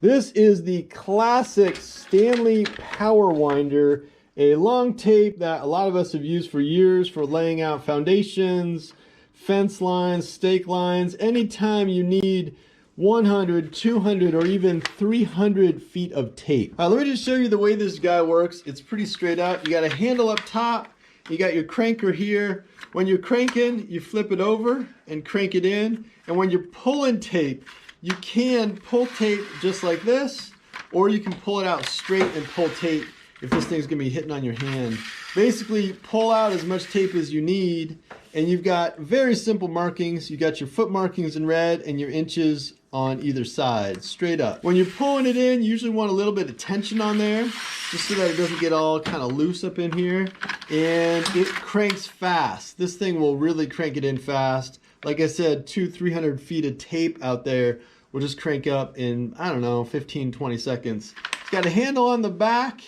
This is the classic Stanley PowerWinder, a long tape that a lot of us have used for years for laying out foundations, fence lines, stake lines, anytime you need 100, 200, or even 300 feet of tape. Let me just show you the way this guy works. It's pretty straight up. You got a handle up top, you got your cranker here. When you're cranking, you flip it over and crank it in. And when you're pulling tape, you can pull tape just like this, or you can pull it out straight and pull tape if this thing's gonna be hitting on your hand. Basically, pull out as much tape as you need, and you've got very simple markings. You got your foot markings in red and your inches on either side, straight up. When you're pulling it in, you usually want a little bit of tension on there, just so that it doesn't get all kind of loose up in here. And it cranks fast. This thing will really crank it in fast. Like I said, 200-300 feet of tape out there will just crank up in, I don't know, 15-20 seconds. It's got a handle on the back,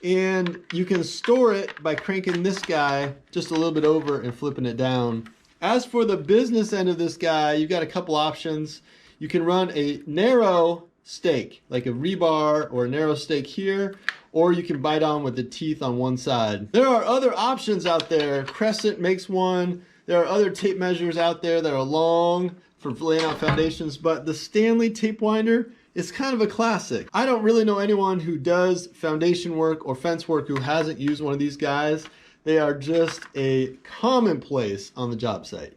and you can store it by cranking this guy just a little bit over and flipping it down. As for the business end of this guy, you've got a couple options. You can run a narrow stake, like a rebar or a narrow stake here, or you can bite on with the teeth on one side. There are other options out there. Crescent makes one. There are other tape measures out there that are long for laying out foundations, but the Stanley tape winder is kind of a classic. I don't really know anyone who does foundation work or fence work who hasn't used one of these guys. They are just a commonplace on the job site.